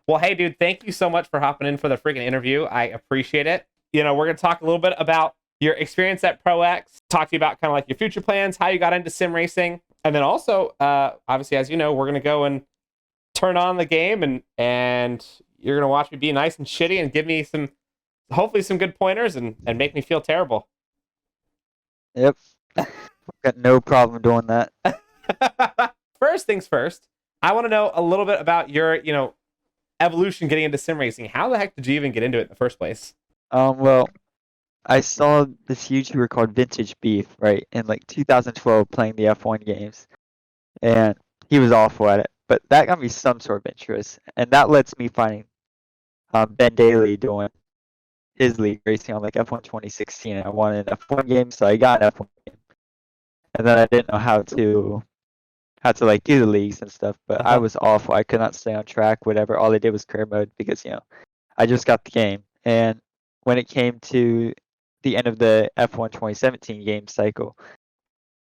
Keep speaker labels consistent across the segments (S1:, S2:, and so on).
S1: Well, hey, dude, thank you so much for hopping in for the freaking interview. I appreciate it. We're going to talk a little bit about your experience at Pro X, talk to you about kind of like your future plans, how you got into sim racing. And then also, obviously, as you know, we're going to go and turn on the game and you're going to watch me be nice and shitty and give me hopefully some good pointers and make me feel terrible.
S2: Yep. Got no problem doing that.
S1: First things first, I want to know a little bit about your, evolution getting into sim racing. How the heck did you even get into it in the first place?
S2: Well, I saw this YouTuber called Vintage Beef, right, in like 2012 playing the F1 games, and he was awful at it. But that got me some sort of interest, and that lets me finding Ben Daly doing his league racing on like F1 2016. I wanted an F1 game, so I got an F1 game, and then I didn't know how to like do the leagues and stuff. But I was awful. I could not stay on track. Whatever. All I did was career mode because I just got the game. And when it came to the end of the F1 2017 game cycle,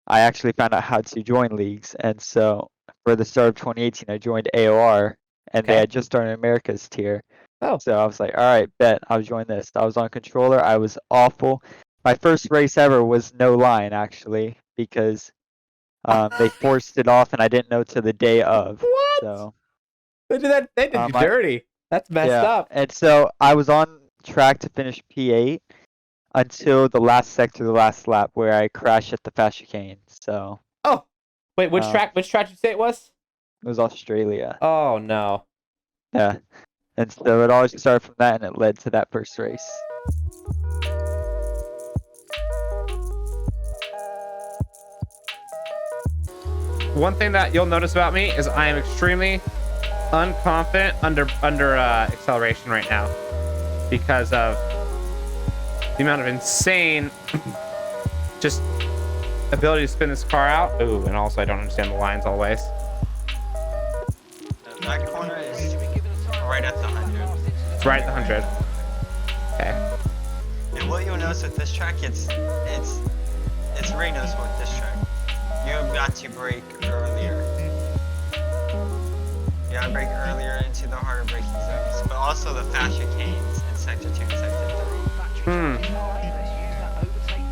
S2: I actually found out how to join leagues. And so for the start of 2018, I joined AOR, and they had just started America's tier.
S1: Oh.
S2: So I was like, all right, bet I'll join this. I was on controller. I was awful. My first race ever was no line, actually, because they forced it off, and I didn't know till the day of.
S1: What?
S2: So
S1: They did that. They did you dirty. That's messed up.
S2: And so I was on track to finish P8 until the last sector, the last lap, where I crashed at the fast chicane. So.
S1: Oh, wait. Which track? Which track did you say it was?
S2: It was Australia.
S1: Oh no.
S2: Yeah, and so it all started from that, and it led to that first race.
S1: One thing that you'll notice about me is I am extremely unconfident under acceleration right now because of the amount of insane just ability to spin this car out. Ooh, and also I don't understand the lines always.
S3: That corner is right at the 100.
S1: It's right at the 100. Okay.
S3: And what you'll notice with this track, it's very noticeable with this track. You have got to brake earlier. You gotta brake earlier into the harder braking zones, but also the fast chicanes in Sector 2 and Sector 3.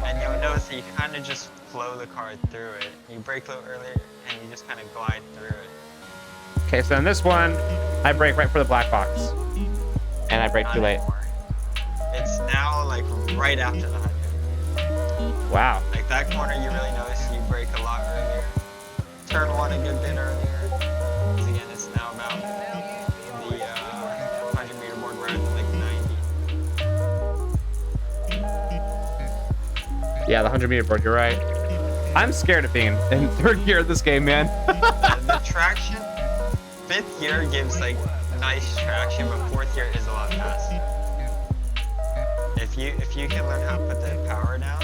S3: And you'll notice that you kind of just flow the car through it. You brake a little earlier, and you just kind of glide through it.
S1: Okay, so in this one, I brake right for the black box. And I brake too late.
S3: It's now like right after the 100.
S1: Wow.
S3: Like that corner, you really notice you brake a lot earlier. Turn one a good bit earlier. Because again, it's now about the 100 meter board, we're at like 90.
S1: Yeah, the 100 meter board, you're right. I'm scared of being in third gear of this game, man.
S3: The traction, fifth gear gives like nice traction, but fourth gear is a lot faster. If you can learn how to put the power down,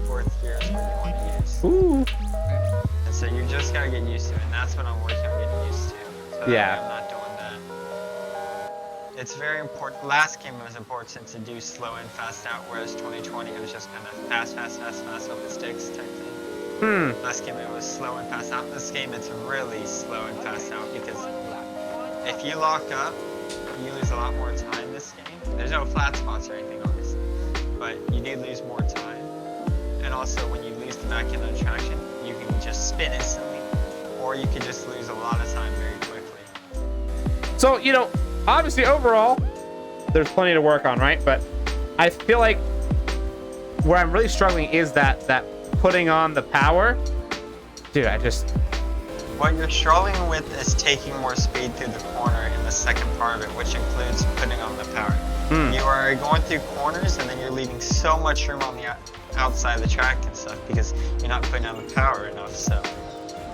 S3: fourth gear is what you want to use.
S1: Ooh.
S3: And so you just gotta get used to it, and that's what I'm working on getting used to. So
S1: yeah.
S3: I'm not doing that. It's very important. Last game it was important to do slow in, fast out, whereas 2020 it was just kind of fast on the sticks type thing. Last game it was slow and fast out. This game it's really slow and fast out because if you lock up, you lose a lot more time this game. There's no flat spots or anything, obviously, but you do lose more time. And also, when you lose the back end of the traction, you can just spin instantly, or you can just lose a lot of time very quickly.
S1: So, obviously, overall, there's plenty to work on, right? But I feel like where I'm really struggling is that putting on the power. Dude,
S3: What you're struggling with is taking more speed through the corner in the second part of it, which includes putting on the power. You are going through corners and then you're leaving so much room on the outside of the track and stuff because you're not putting on the power enough. So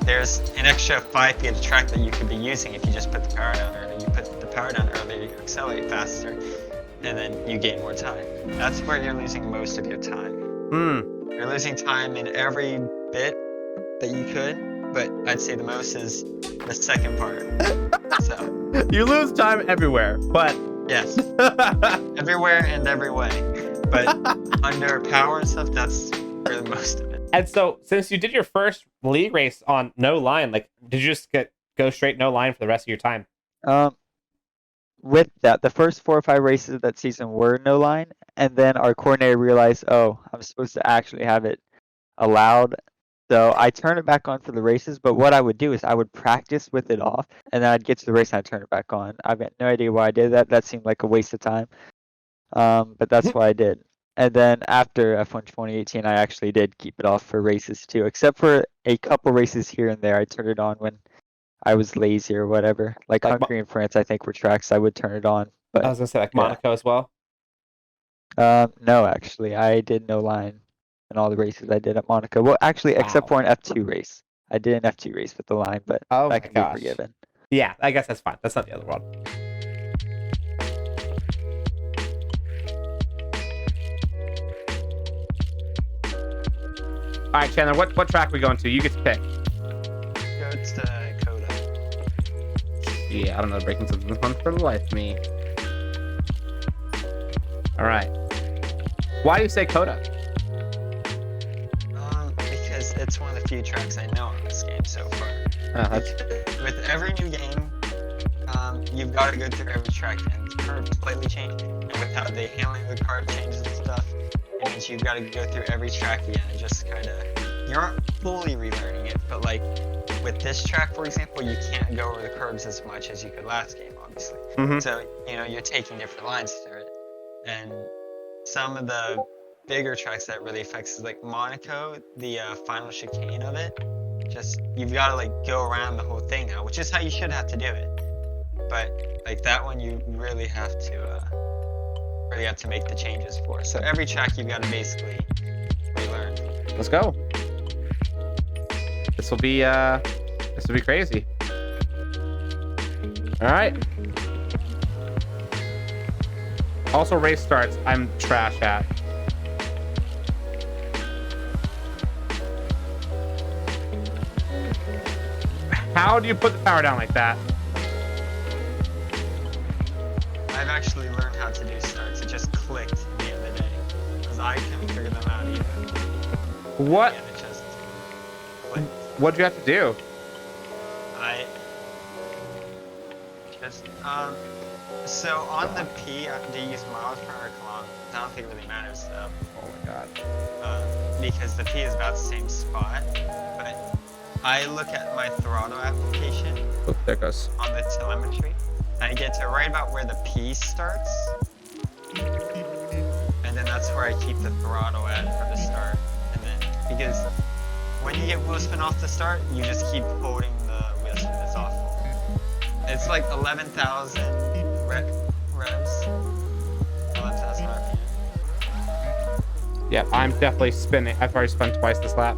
S3: there's an extra 5 feet of track that you could be using if you just put the power down earlier. You put the power down earlier, you accelerate faster, and then you gain more time. That's where you're losing most of your time. You're losing time in every bit that you could, but I'd say the most is the second part. So
S1: you lose time everywhere, but
S3: yes, everywhere and every way. But under power and stuff, that's where the most of it.
S1: And so, since you did your first league race on no line, like, did you just go straight no line for the rest of your time?
S2: with that, the first 4 or 5 races of that season were no line, and then our coordinator realized, oh, I'm supposed to actually have it allowed. So I turned it back on for the races, but what I would do is I would practice with it off, and then I'd get to the race and I'd turn it back on. I've got no idea why I did that. That seemed like a waste of time. But that's what I did. And then after F1 2018, I actually did keep it off for races too, except for a couple races here and there. I turned it on when I was lazy or whatever. Like Hungary and France, I think were tracks I would turn it on. But
S1: I was gonna say like
S2: yeah.
S1: Monaco as well.
S2: No, actually, I did no line in all the races I did at Monaco. Well, actually, except for an F2 race. I did an F2 race with the line, but
S1: Oh my
S2: that can be
S1: gosh.
S2: forgiven.
S1: Yeah, I guess that's fine. That's not the other world. All right, Chandler, what track are we going to? You get to pick.
S3: Go to Coda.
S1: Yeah, I don't know the braking system. This one for the life of me. All right. Why do you say Coda?
S3: Because it's one of the few tracks I know in this game so far. With every new game, you've got to go through every track, and the curves slightly change, and with how they handling the car changes and stuff, it means you've got to go through every track again and just kind of, you aren't fully relearning it, but like with this track, for example, you can't go over the curves as much as you could last game, obviously.
S1: Mm-hmm.
S3: So, you're taking different lines through it. And some of the bigger tracks that really affects is like Monaco, the final chicane of it. Just, you've got to like go around the whole thing now, which is how you should have to do it. But like that one, you really have to make the changes for. So every track you've got to basically relearn.
S1: Let's go. This will be crazy. All right. Also, race starts. I'm trash at. How do you put the power down like that?
S3: I've actually learned how to do starts. It just clicked at the end of the day, because I couldn't figure them out either.
S1: What?
S3: And it just clicked.
S1: What'd you have to do?
S3: I just so on the P, do you use miles per hour or kilometers? I don't think it really matters though.
S1: Oh my god.
S3: Because the P is about the same spot. But I look at my throttle application
S1: Oh, there it goes.
S3: on the telemetry. I get to right about where the P starts, and then that's where I keep the throttle at for the start. And then, because when you get wheel spin off the start, you just keep holding the wheel spin that's off. It's like 11,000 revs. 11,000 RPM.
S1: Yeah, I'm definitely spinning. I've already spun twice this lap.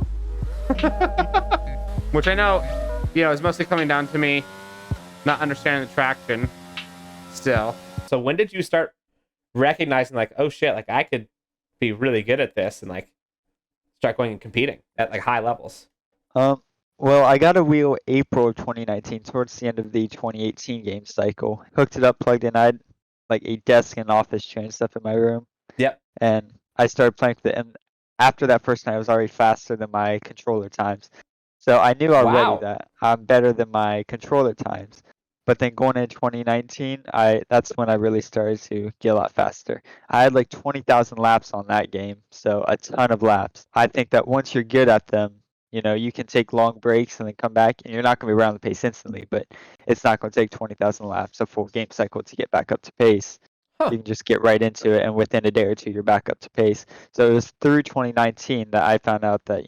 S1: Which I know, is mostly coming down to me not understanding the traction still. So when did you start recognizing like, oh shit, like I could be really good at this and like start going and competing at like high levels?
S2: Well, I got a wheel April of 2019, towards the end of the 2018 game cycle. Hooked it up, plugged in. I had like a desk and office chair and stuff in my room.
S1: Yep.
S2: And I started playing with it. And after that first night, I was already faster than my controller times. So I knew already that I'm better than my controller times. But then going into 2019, that's when I really started to get a lot faster. I had like 20,000 laps on that game, so a ton of laps. I think that once you're good at them, you can take long breaks and then come back, and you're not going to be around the pace instantly, but it's not going to take 20,000 laps, a full game cycle, to get back up to pace.
S1: Huh.
S2: You can just get right into it, and within a day or two, you're back up to pace. So it was through 2019 that I found out that,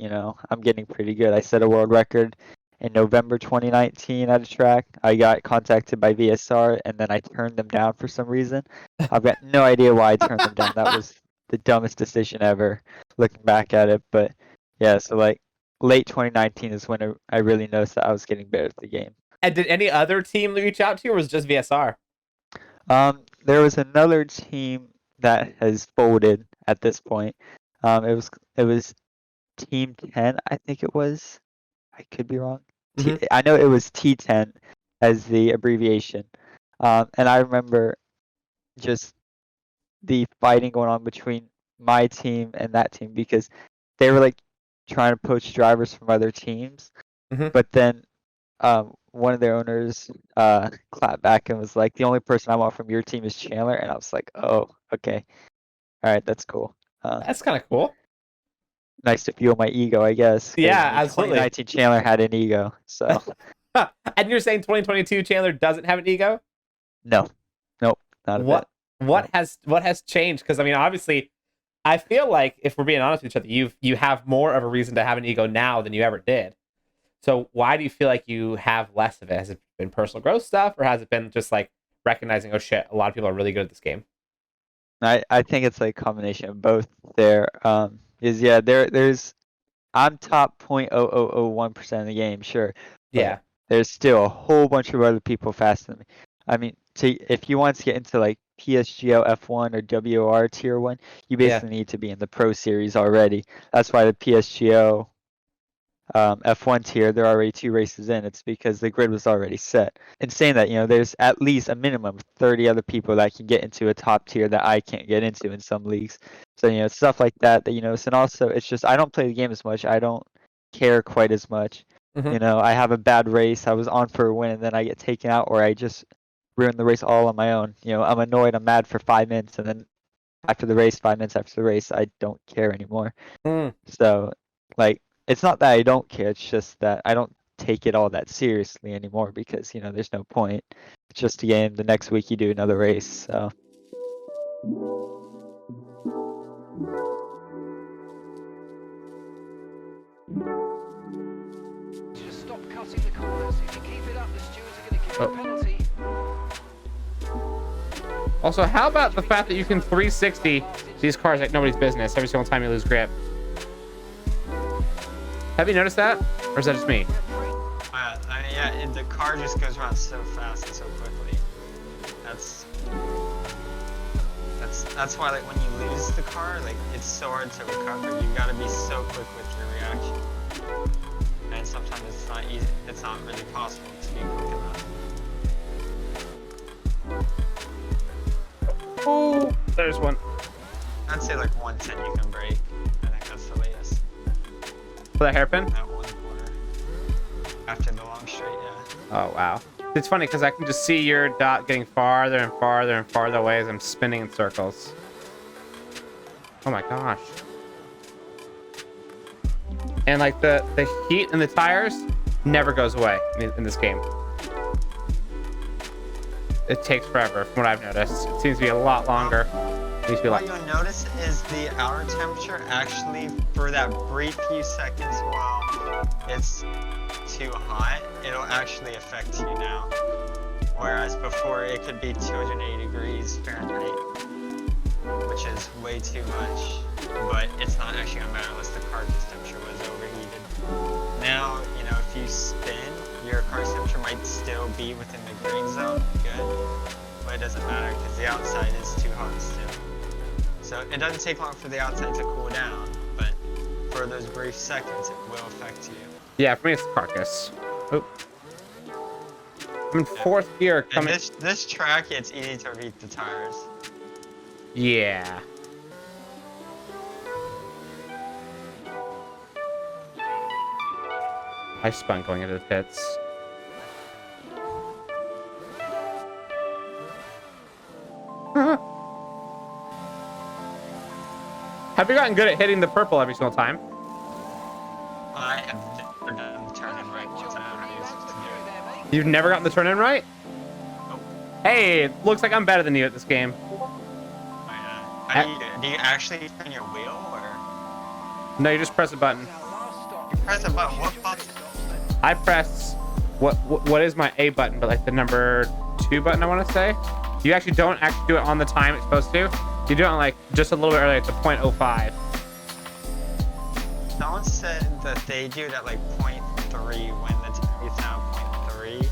S2: I'm getting pretty good. I set a world record in November 2019 at a track. I got contacted by VSR, and then I turned them down for some reason. I've got no idea why I turned them down. That was the dumbest decision ever, looking back at it. But yeah, so like late 2019 is when I really noticed that I was getting better at the game.
S1: And did any other team reach out to you, or was it just VSR?
S2: There was another team that has folded at this point. It was Team 10, I think it was. I could be wrong.
S1: Mhm.
S2: I know it was T10 as the abbreviation. And I remember just the fighting going on between my team and that team, because they were like trying to poach drivers from other teams.
S1: Mhm.
S2: But then one of their owners clapped back and was like, "The only person I want from your team is Chandler," and I was like, "Oh, okay, all right, that's cool."
S1: That's kind of cool.
S2: Nice to feel my ego, I guess. 'Cause,
S1: Yeah,
S2: I mean,
S1: absolutely.
S2: 2019 Chandler had an ego, so
S1: And you're saying 2022 Chandler doesn't have an ego?
S2: no, nope, not a bit.
S1: What has changed? Because I mean, obviously, I feel like if we're being honest with each other, you have more of a reason to have an ego now than you ever did. So why do you feel like you have less of it? Has it been personal growth stuff, or has it been just like recognizing, oh shit, a lot of people are really good at this game?
S2: I think it's like a combination of both. There, is yeah, there's I'm top 0.0001% of the game, sure. But
S1: Yeah.
S2: there's still a whole bunch of other people faster than me. I mean, if you want to get into like PSGO F1 or WR Tier 1, you basically need to be in the Pro Series already. That's why the PSGO F1 tier, there are already 2 races in. It's because the grid was already set. And saying that, there's at least a minimum of 30 other people that can get into a top tier that I can't get into in some leagues. So, stuff like that, and also it's just I don't play the game as much. I don't care quite as much.
S1: Mhm.
S2: I have a bad race. I was on for a win and then I get taken out, or I just ruin the race all on my own. I'm annoyed. I'm mad for 5 minutes, and then after the race, 5 minutes after the race, I don't care anymore. So, like, it's not that I don't care. It's just that I don't take it all that seriously anymore because there's no point. It's just a game. The next week you do another race. So.
S4: Just stop cutting the corners. If you keep it up, the stewards are going to give you a penalty.
S1: Also, how about the fact that you can 360 these cars like nobody's business every single time you lose grip? Have you noticed that? Or is that just me?
S3: Yeah, the car just goes around so fast and so quickly. That's why, like, when you lose the car, like, it's so hard to recover. You gotta be so quick with your reaction. And sometimes it's not easy. It's not really possible to be quick enough.
S1: Oh, there's one.
S3: I'd say like 110 you can break. I think that's the latest.
S1: For that hairpin?
S3: That one corner. After the long straight, yeah.
S1: Oh, wow. It's funny because I can just see your dot getting farther and farther and farther away as I'm spinning in circles. Oh my gosh. And like the heat in the tires never goes away in this game. It takes forever from what I've noticed. It seems to be a lot longer.
S3: What you'll notice is the outer temperature actually, for that brief few seconds while it's too hot, it'll actually affect you now. Whereas before it could be 280 degrees Fahrenheit, which is way too much. But it's not actually gonna matter unless the car's temperature was overheated. Now, if you spin, your car's temperature might still be within the green zone, good. But it doesn't matter because the outside is too hot still. So it doesn't take long for the outside to cool down, but for those brief seconds, it will affect you.
S1: Yeah, for me it's the carcass. Oh. I'm in fourth gear coming.
S3: And this track, it's easy to read the tires.
S1: Yeah. I spun going into the pits. Have you gotten good at hitting the purple every single time?
S3: I have never done the turn in right once. I haven't used it to do it.
S1: You've never gotten the turn in right?
S3: Nope.
S1: Hey, looks like I'm better than you at this game.
S3: How do you actually turn your wheel, or?
S1: No, you just press a button.
S3: You press a button. What button?
S1: I press what is my A button, but like the number 2 button, I want to say. You actually don't actually do it on the time it's supposed to. You do it like just a little bit earlier, it's a 0.05.
S3: Someone said that they do it at like 0.3 when the time gets down 0.3.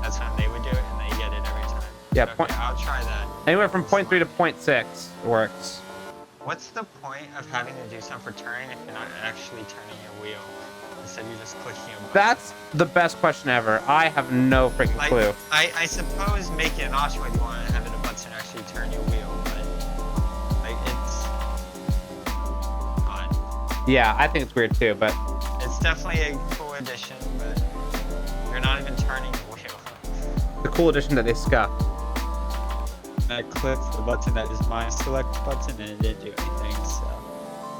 S3: That's when they would do it, and they get it every time.
S1: Yeah,
S3: okay, I'll try that.
S1: Anywhere from 0.3 to 0.6 works.
S3: What's the point of having to do something for turning if you're not actually turning your wheel? Instead, you're just clicking a button. That's
S1: the best question ever. I have no freaking clue.
S3: I suppose making an option when you want to have it a button actually turn your wheel, but like it's odd.
S1: Yeah, I think it's weird too, but
S3: it's definitely a cool addition, but if you're not
S1: the cool addition that they scuffed.
S2: I clicked the button that is my select button and it didn't do anything, so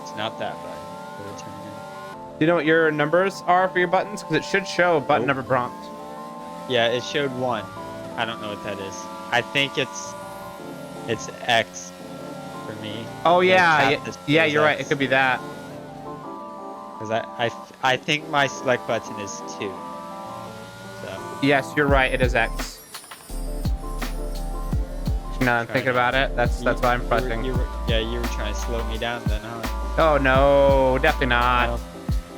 S2: it's not that button. It'll turn in.
S1: Do you know what your numbers are for your buttons? Because it should show a button
S2: Nope.
S1: number prompt.
S2: Yeah, it showed 1. I don't know what that is. I think it's X for me.
S1: Oh
S2: The
S1: yeah,
S2: tap is
S1: yeah, you're right. It
S2: X.
S1: could be that.
S2: Because I think my select button is 2. So
S1: Yes, you're right. It is X. Now I'm thinking about it. That's what I'm pressing.
S2: You were trying to slow me down then, huh?
S1: Oh no, definitely not.
S2: Well,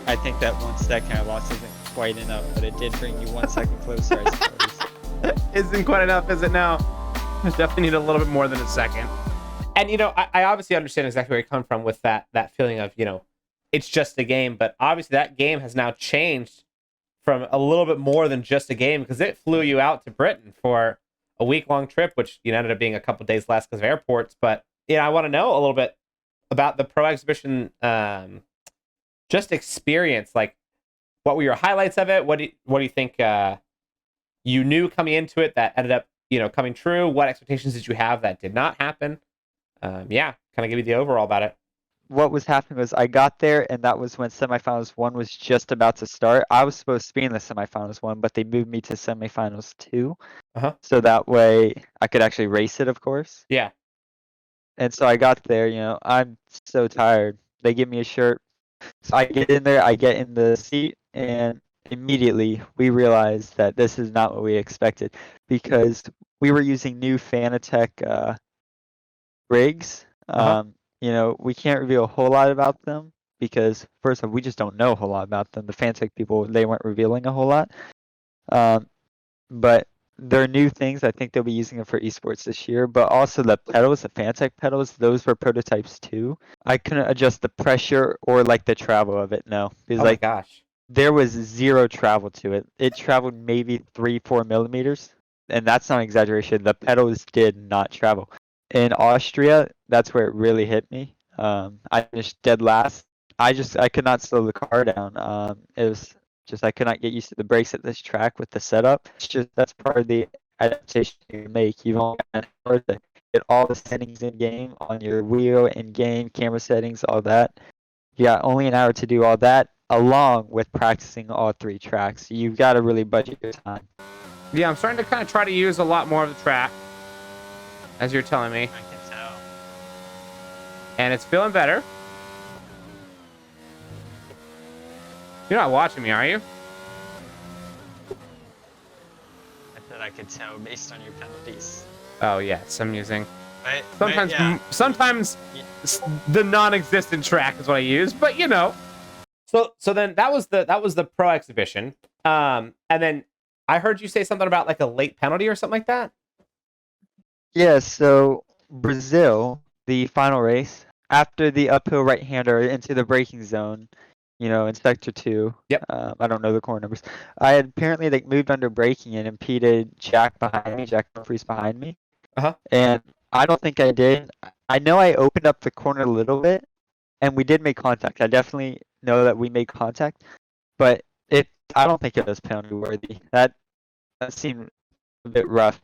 S2: I think that 1 second I lost isn't quite enough, but it did bring you 1 second closer, I suppose.
S1: Isn't quite enough, is it now? Definitely need a little bit more than a second. And I obviously understand exactly where you come from with that feeling of, it's just a game, but obviously that game has now changed from a little bit more than just a game, because it flew you out to Britain for a week-long trip, which ended up being a couple days less because of airports. But I want to know a little bit about the Pro Exhibition just experience. Like, what were your highlights of it? What do you think you knew coming into it that ended up coming true? What expectations did you have that did not happen? Kind of give you the overall about it.
S2: What was happening was I got there, and that was when semifinals 1 was just about to start. I was supposed to be in the semifinals 1, but they moved me to semifinals 2.
S1: Uh-huh.
S2: So that way I could actually race it, of course.
S1: Yeah.
S2: And so I got there, I'm so tired. They give me a shirt. So I get in there, I get in the seat, and immediately we realized that this is not what we expected, because we were using new Fanatec rigs.
S1: Uh-huh.
S2: We can't reveal a whole lot about them because, first of all, we just don't know a whole lot about them. The Fantech people, they weren't revealing a whole lot. But they're new things. I think they'll be using them for esports this year. But also the pedals, the Fantech pedals, those were prototypes too. I couldn't adjust the pressure or the travel of it, no. Because
S1: Oh my gosh.
S2: there was 0 travel to it. It traveled maybe 3-4 millimeters. And that's not an exaggeration. The pedals did not travel. In Austria, that's where it really hit me. I finished dead last. I could not slow the car down. It was just I could not get used to the brakes at this track with the setup. It's just that's part of the adaptation you make. You've only got an hour to get all the settings in game on your wheel, in game, camera settings, all that. You got only an hour to do all that, along with practicing all 3 tracks. You've got to really budget your time.
S1: Yeah, I'm starting to kind of try to use a lot more of the track, as you're telling me.
S3: I can tell.
S1: And it's feeling better. You're not watching me, are you?
S3: I said I could tell based on your penalties.
S1: Oh, yes, I'm using.
S3: But
S1: Sometimes the non-existent track is what I use, but So then that was the Pro Exhibition. And then I heard you say something about a late penalty or something like that.
S2: Yeah, so Brazil, the final race, after the uphill right-hander into the braking zone, in sector 2.
S1: Yep.
S2: I don't know the corner numbers. I had apparently moved under braking and impeded Jack behind me. Jack Humphreys behind me.
S1: Uh-huh.
S2: And I don't think I did. I know I opened up the corner a little bit, and we did make contact. I definitely know that we made contact, but I don't think it was penalty worthy. That seemed a bit rough.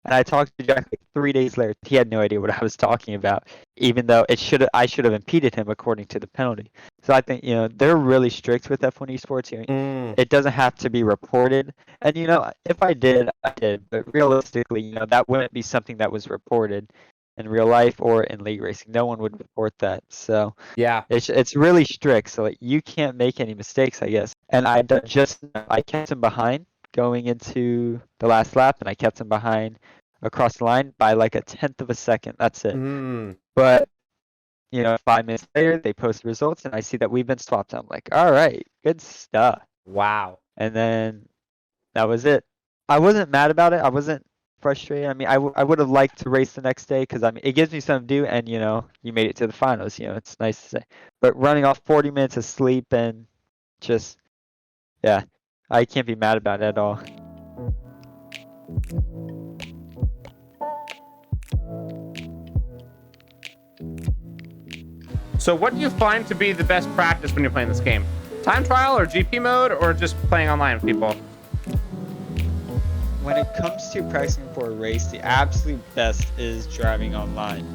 S2: And I talked to Jack 3 days later. He had no idea what I was talking about, even though I should have impeded him according to the penalty. So I think they're really strict with F1 Esports. It doesn't have to be reported. And if I did, I did. But realistically, that wouldn't be something that was reported in real life or in league racing. No one would report that. So
S1: Yeah.
S2: it's really strict. So you can't make any mistakes, I guess. And I kept him behind going into the last lap, and I kept him behind across the line by 1/10 of a second. That's it. But 5 minutes later, they post the results, and I see that we've been swapped. I'm like, all right, good stuff.
S1: Wow.
S2: And then that was it. I wasn't mad about it. I wasn't frustrated. I mean, I would have liked to race the next day because it gives me something to do, and you made it to the finals. It's nice to say. But running off 40 minutes of sleep and just I can't be mad about it at all.
S1: So what do you find to be the best practice when you're playing this game? Time trial or GP mode or just playing online with people?
S2: when it comes to practicing for a race, the absolute best is driving online.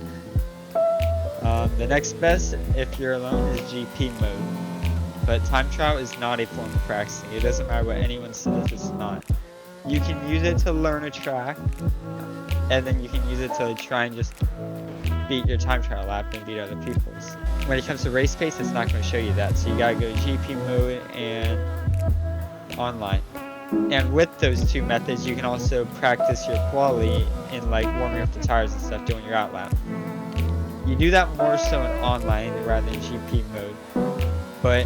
S2: The next best, if you're alone, is GP mode. But time trial is not a form of practicing. It doesn't matter what anyone says, it's not. You can use it to learn a track, and then you can use it to try and just beat your time trial lap and beat other people's. When it comes to race pace, it's not going to show you that. So you gotta go GP mode and online. And with those two methods, you can also practice your quality in like warming up the tires and stuff, doing your outlap. You do that more so in online rather than GP mode. But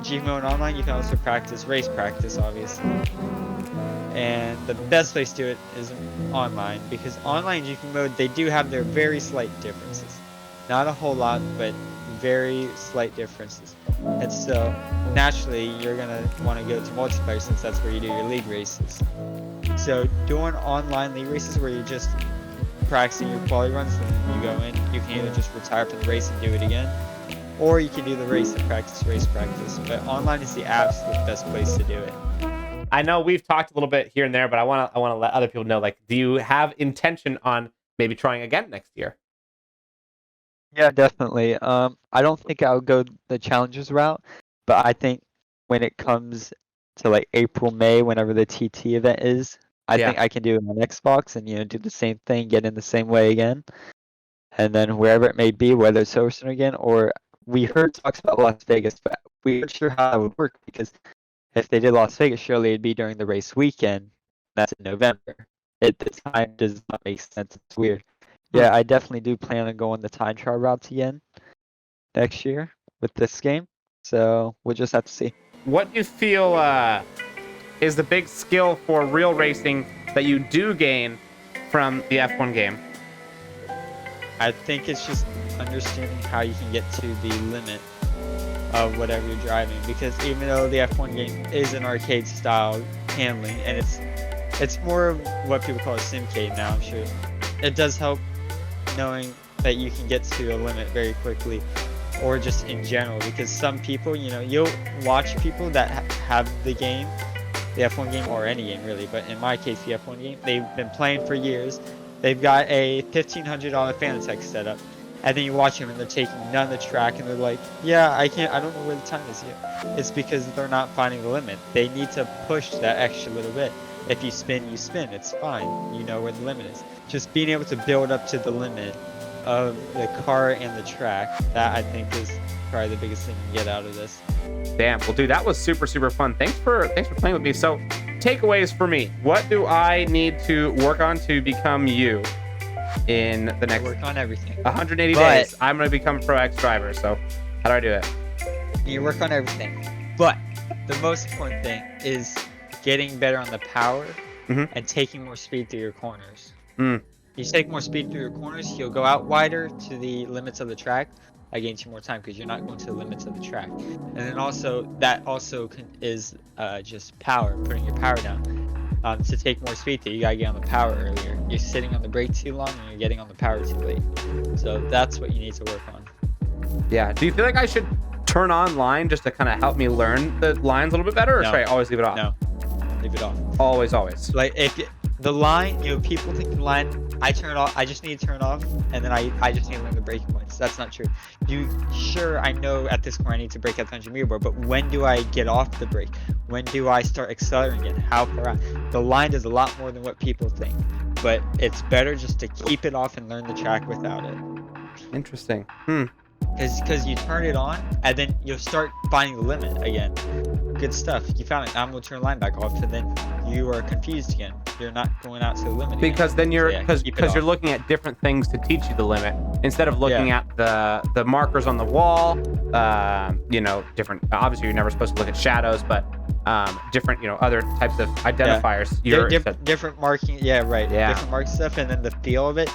S2: GP mode online, you can also practice race practice, obviously. And the best place to do it is online, because online GP mode, they do have their very slight differences. Not a whole lot, but very slight differences. And so naturally you're gonna want to go to multiplayer, since that's where you do your league races. So doing online league races where you're just practicing your quality runs, and then you go in, you can either just retire from the race and do it again, or you can do the race and practice race practice. But online is the absolute best place to do it.
S1: I know we've talked a little bit here and there, but I want to let other people know, like, do you have intention on maybe trying again next year?
S2: Yeah, definitely. I don't think I'll go the challenges route, but I think when it comes to like April, May, whenever the TT event is, I think I can do it on Xbox and do the same thing, get in the same way again, and then wherever it may be, whether it's Silverstone again, or we heard talks about Las Vegas, but we weren't sure how that would work, because if they did Las Vegas, surely it'd be during the race weekend. That's in November. The time does not make sense. It's weird. Yeah, I definitely do plan on going the time trial route again next year with this game. So we'll just have to see.
S1: What do you feel is the big skill for real racing that you do gain from the F1 game?
S2: I think it's just understanding how you can get to the limit of whatever you're driving, because even though the F1 game is an arcade style handling, and it's more of what people call a simcade now, I'm sure it does help knowing that you can get to a limit very quickly, or just in general, because some people, you'll watch people that have the game, the F1 game, or any game really, but in my case the F1 game, they've been playing for years, they've got a $1,500 Fanatec setup, and then you watch them and they're taking none of the track, and they're like, yeah, I don't know where the time is yet. It's because they're not finding the limit. They need to push that extra little bit. If you spin, you spin. It's fine. You know where the limit is. Just being able to build up to the limit of the car and the track, that I think is probably the biggest thing you can get out of this.
S1: Damn. Well, dude, that was super, super fun. Thanks for playing with me. So, takeaways for me. What do I need to work on to become you in the next
S2: work on everything
S1: 180 days? I'm going to become a Pro X driver. So, how do I do it?
S2: You work on everything, but the most important thing is getting better on the power and taking more speed through your corners. You take more speed through your corners, you'll go out wider to the limits of the track. That gains you more time because you're not going to the limits of the track. And then also, that also is just power, putting your power down. To take more speed through, you gotta get on the power earlier. You're sitting on the brake too long and you're getting on the power too late. So that's what you need to work on.
S1: Yeah. Do you feel like I should turn on line just to kind of help me learn the lines a little bit better, or should I always leave it off?
S2: No, leave it off.
S1: Always.
S2: Like the line, people think the line, I turn it off, I just need to turn it off, and then I just need to learn the braking points. That's not true. I know at this point I need to brake at the 100 meter board, but when do I get off the brake? When do I start accelerating again? How far out? The line does a lot more than what people think, but it's better just to keep it off and learn the track without it.
S1: Interesting.
S2: Because you turn it on, and then you'll start finding the limit again. Good stuff. You found it. I'm going to turn the line back off, and then you are confused again. You're not going out to the limit
S1: because
S2: again.
S1: Then you're because you're looking at different things to teach you the limit instead of looking at the markers on the wall. Different. Obviously, you're never supposed to look at shadows, but different. Other types of identifiers.
S2: Different marking. Yeah, right. Yeah. Different marking stuff, and then the feel of it.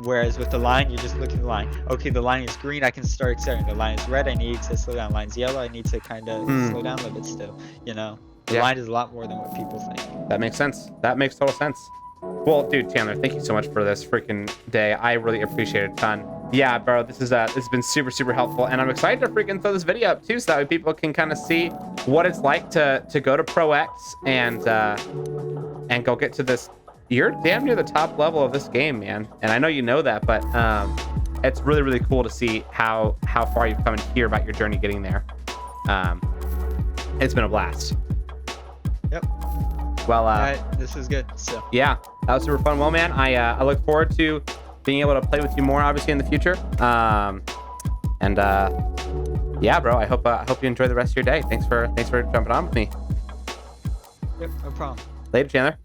S2: Whereas with the line, you're just looking at the line. Okay, the line is green, I can start accelerating. The line is red, I need to slow down. The line's yellow, I need to kind of slow down a little bit still. The line is a lot more than what people think.
S1: That makes sense. That makes total sense. Well, dude, Chandler, thank you so much for this freaking day. I really appreciate it a ton. Yeah, bro, this has been super, super helpful, and I'm excited to freaking throw this video up too, so that way people can kind of see what it's like to go to Pro X and and go get to this. You're damn near the top level of this game, man. And I know you know that, but it's really, really cool to see how far you've come and hear about your journey getting there. It's been a blast.
S5: Yep.
S1: Well,
S5: All right, this is good. So
S1: yeah, that was super fun. Well, man, I look forward to being able to play with you more, obviously, in the future. Yeah, bro, I hope you enjoy the rest of your day. Thanks for jumping on with me.
S5: yep, no problem.
S1: Later, Chandler.